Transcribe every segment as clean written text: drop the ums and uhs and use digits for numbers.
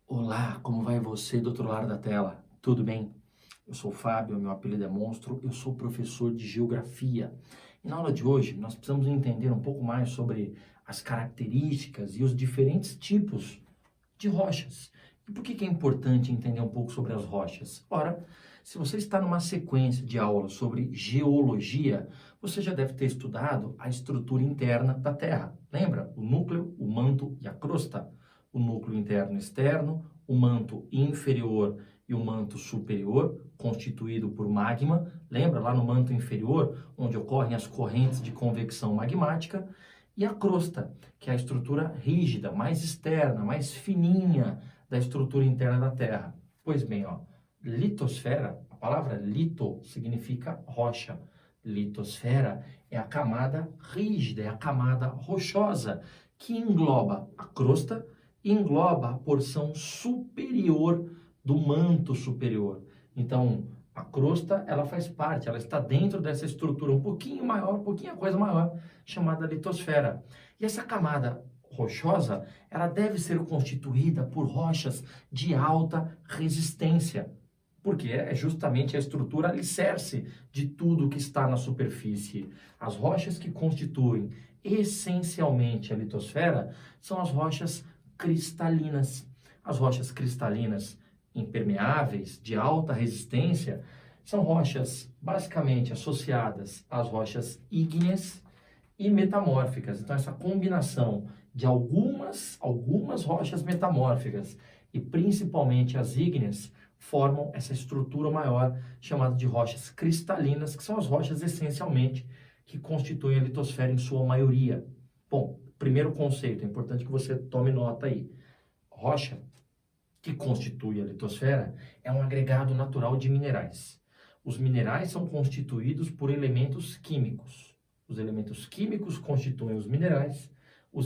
Olá, como vai você do outro lado da tela? Tudo bem? Eu sou o Fábio, meu apelido é Monstro, eu sou professor de Geografia. E na aula de hoje nós precisamos entender um pouco mais sobre as características e os diferentes tipos de rochas. E por que é importante entender um pouco sobre as rochas? Ora, se você está numa sequência de aulas sobre geologia, você já deve ter estudado a estrutura interna da Terra. Lembra? O núcleo, o manto e a crosta. O núcleo interno e externo, o manto inferior e o manto superior, constituído por magma. Lembra lá no manto inferior, onde ocorrem as correntes de convecção magmática? E a crosta, que é a estrutura rígida, mais externa, mais fininha da estrutura interna da Terra. Pois bem, ó, litosfera, a palavra lito significa rocha. Litosfera é a camada rígida, é a camada rochosa, que engloba a crosta e engloba a porção superior do manto superior. Então, a crosta, ela faz parte, ela está dentro dessa estrutura um pouquinho maior, um pouquinho a coisa maior, chamada litosfera. E essa camada rochosa, ela deve ser constituída por rochas de alta resistência, porque é justamente a estrutura alicerce de tudo que está na superfície. As rochas que constituem essencialmente a litosfera são as rochas cristalinas. As rochas cristalinas impermeáveis, de alta resistência, são rochas basicamente associadas às rochas ígneas e metamórficas. Então, essa combinação de algumas rochas metamórficas e principalmente as ígneas formam essa estrutura maior chamada de rochas cristalinas, que são as rochas essencialmente que constituem a litosfera em sua maioria. Bom, primeiro conceito, é importante que você tome nota aí. Rocha que constitui a litosfera é um agregado natural de minerais. Os minerais são constituídos por elementos químicos. Os elementos químicos constituem os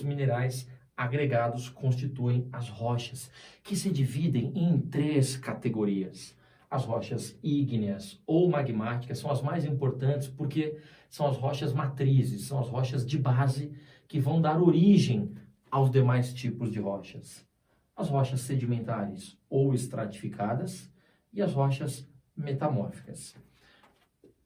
minerais agregados constituem as rochas, que se dividem em três categorias. As rochas ígneas ou magmáticas são as mais importantes porque são as rochas matrizes, são as rochas de base que vão dar origem aos demais tipos de rochas. As rochas sedimentares ou estratificadas e as rochas metamórficas.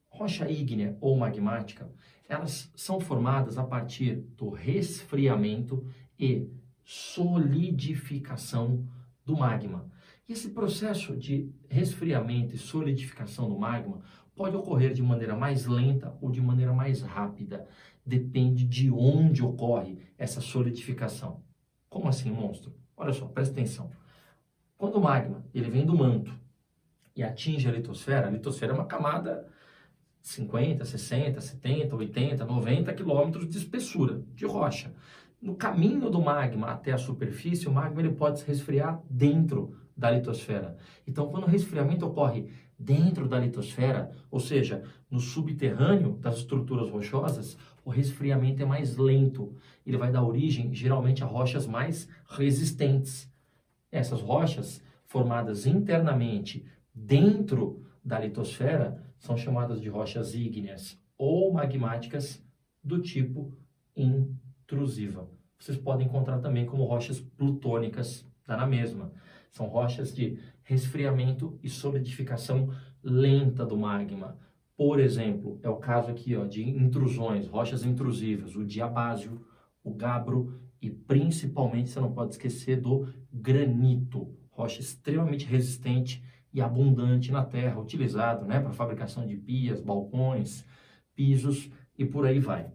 Rocha ígnea ou magmática, elas são formadas a partir do resfriamento e solidificação do magma. E esse processo de resfriamento e solidificação do magma pode ocorrer de maneira mais lenta ou de maneira mais rápida. Depende de onde ocorre essa solidificação. Como assim, monstro? Olha só, presta atenção. Quando o magma ele vem do manto e atinge a litosfera é uma camada 50, 60, 70, 80, 90 quilômetros de espessura, de rocha. No caminho do magma até a superfície, o magma ele pode se resfriar dentro da litosfera. Então, quando o resfriamento ocorre dentro da litosfera, ou seja, no subterrâneo das estruturas rochosas, o resfriamento é mais lento. Ele vai dar origem, geralmente, a rochas mais resistentes. Essas rochas, formadas internamente dentro da litosfera, são chamadas de rochas ígneas ou magmáticas do tipo intrusiva. Vocês podem encontrar também como rochas plutônicas, dá na mesma. São rochas de resfriamento e solidificação lenta do magma. Por exemplo, é o caso aqui de intrusões, rochas intrusivas, o diabásio, o gabbro e principalmente, você não pode esquecer do granito, rocha extremamente resistente e abundante na Terra, utilizado para fabricação de pias, balcões, pisos e por aí vai.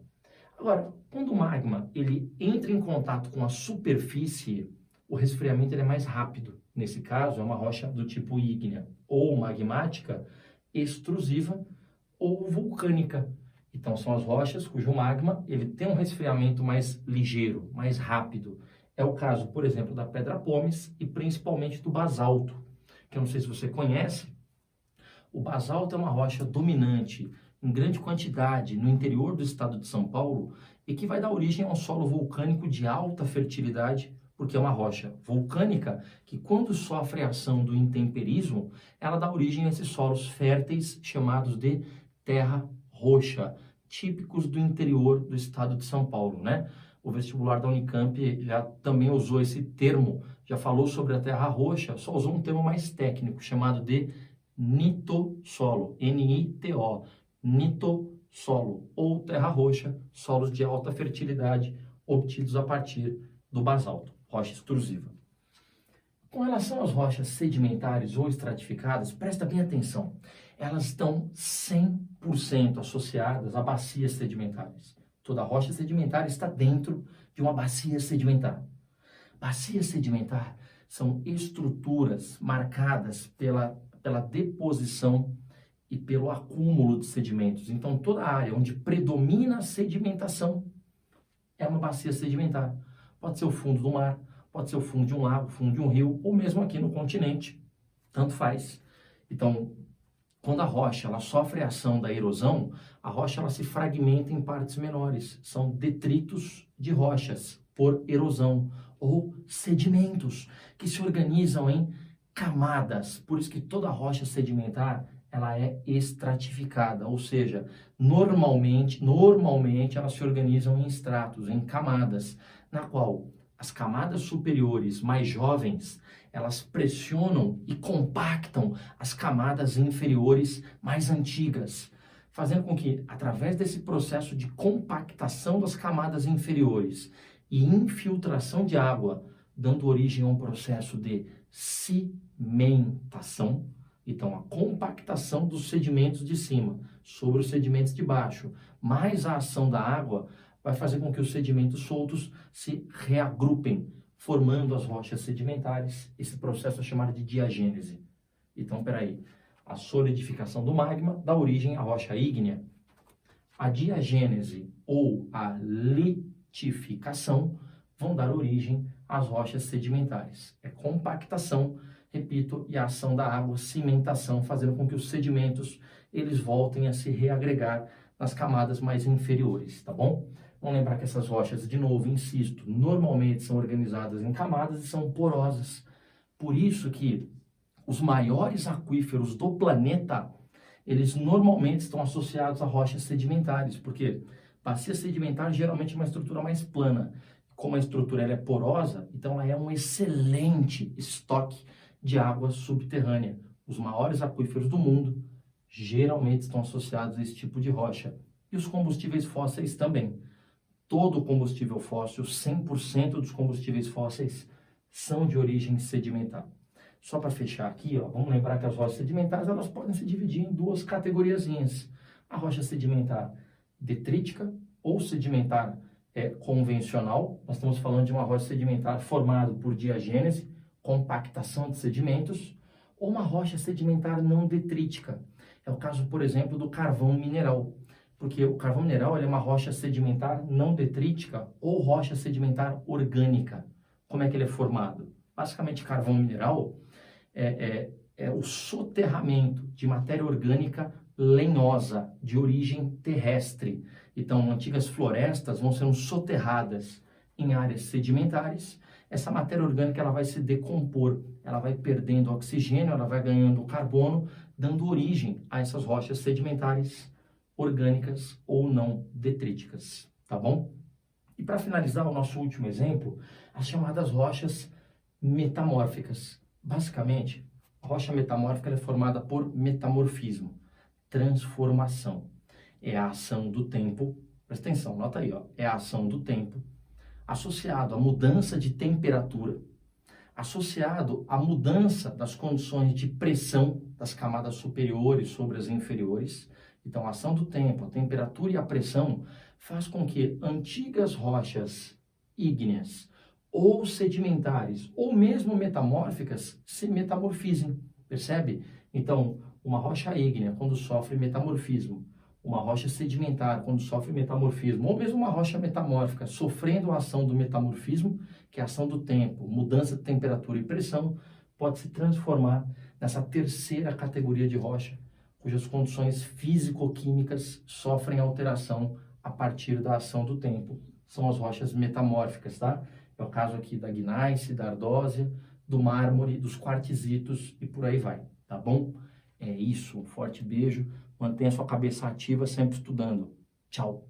Agora, quando o magma ele entra em contato com a superfície, o resfriamento ele é mais rápido. Nesse caso, é uma rocha do tipo ígnea ou magmática, extrusiva ou vulcânica. Então, são as rochas cujo magma ele tem um resfriamento mais ligeiro, mais rápido. É o caso, por exemplo, da pedra pómez e principalmente do basalto, que eu não sei se você conhece. O basalto é uma rocha dominante em grande quantidade no interior do estado de São Paulo e que vai dar origem a um solo vulcânico de alta fertilidade, porque é uma rocha vulcânica que, quando sofre a ação do intemperismo, ela dá origem a esses solos férteis chamados de terra roxa, típicos do interior do estado de São Paulo, né? o vestibular da Unicamp já também usou esse termo, já falou sobre a terra roxa, só usou um termo mais técnico, chamado de nitossolo, N-I-T-O, nitossolo, ou terra roxa, solos de alta fertilidade, obtidos a partir do basalto, rocha extrusiva. Com relação às rochas sedimentares ou estratificadas, presta bem atenção, elas estão 100% associadas a bacias sedimentares. Toda rocha sedimentar está dentro de uma bacia sedimentar. Bacia sedimentar são estruturas marcadas pela deposição e pelo acúmulo de sedimentos. Então, toda a área onde predomina a sedimentação é uma bacia sedimentar. Pode ser o fundo do mar, pode ser o fundo de um lago, o fundo de um rio, ou mesmo aqui no continente, tanto faz. Então, quando a rocha ela sofre a ação da erosão, a rocha ela se fragmenta em partes menores. São detritos de rochas por erosão ou sedimentos que se organizam em camadas. Por isso que toda rocha sedimentar ela é estratificada, ou seja, normalmente elas se organizam em estratos, em camadas, na qual as camadas superiores mais jovens elas pressionam e compactam as camadas inferiores mais antigas, fazendo com que, através desse processo de compactação das camadas inferiores e infiltração de água, dando origem a um processo de cimentação, então a compactação dos sedimentos de cima sobre os sedimentos de baixo, mais a ação da água, vai fazer com que os sedimentos soltos se reagrupem, formando as rochas sedimentares. Esse processo é chamado de diagênese. Então, peraí, a solidificação do magma dá origem à rocha ígnea. A diagênese ou a litificação vão dar origem às rochas sedimentares. É compactação, repito, e a ação da água, cimentação, fazendo com que os sedimentos eles voltem a se reagregar nas camadas mais inferiores, tá bom? Vamos lembrar que essas rochas, de novo, insisto, normalmente são organizadas em camadas e são porosas. Por isso que os maiores aquíferos do planeta, eles normalmente estão associados a rochas sedimentares, porque bacia sedimentar geralmente é uma estrutura mais plana. Como a estrutura ela é porosa, então ela é um excelente estoque de água subterrânea. Os maiores aquíferos do mundo geralmente estão associados a esse tipo de rocha. E os combustíveis fósseis também. Todo combustível fóssil, 100% dos combustíveis fósseis são de origem sedimentar. Só para fechar aqui, ó, vamos lembrar que as rochas sedimentares elas podem se dividir em duas categoriazinhas. A rocha sedimentar detrítica ou sedimentar convencional. Nós estamos falando de uma rocha sedimentar formada por diagênese, compactação de sedimentos, ou uma rocha sedimentar não detrítica. É o caso, por exemplo, do carvão mineral. Porque o carvão mineral é uma rocha sedimentar não detrítica ou rocha sedimentar orgânica. Como é que ele é formado? Basicamente, carvão mineral é o soterramento de matéria orgânica lenhosa, de origem terrestre. Então, antigas florestas vão sendo soterradas em áreas sedimentares. Essa matéria orgânica ela vai se decompor, ela vai perdendo oxigênio, ela vai ganhando carbono, dando origem a essas rochas sedimentares orgânicas ou não detríticas, tá bom? E para finalizar o nosso último exemplo, as chamadas rochas metamórficas. Basicamente, a rocha metamórfica é formada por metamorfismo, transformação. É a ação do tempo, presta atenção, nota aí, ó, é a ação do tempo associado à mudança de temperatura, associado à mudança das condições de pressão das camadas superiores sobre as inferiores. Então, a ação do tempo, a temperatura e a pressão faz com que antigas rochas ígneas ou sedimentares ou mesmo metamórficas se metamorfizem, percebe? Então, uma rocha ígnea, quando sofre metamorfismo, uma rocha sedimentar, quando sofre metamorfismo, ou mesmo uma rocha metamórfica, sofrendo a ação do metamorfismo, que é a ação do tempo, mudança de temperatura e pressão, pode se transformar nessa terceira categoria de rocha, cujas condições físico-químicas sofrem alteração a partir da ação do tempo. São as rochas metamórficas, tá? É o caso aqui da gneiss, da ardósia, do mármore, dos quartzitos e por aí vai, tá bom? É isso, um forte beijo, mantenha sua cabeça ativa sempre estudando. Tchau!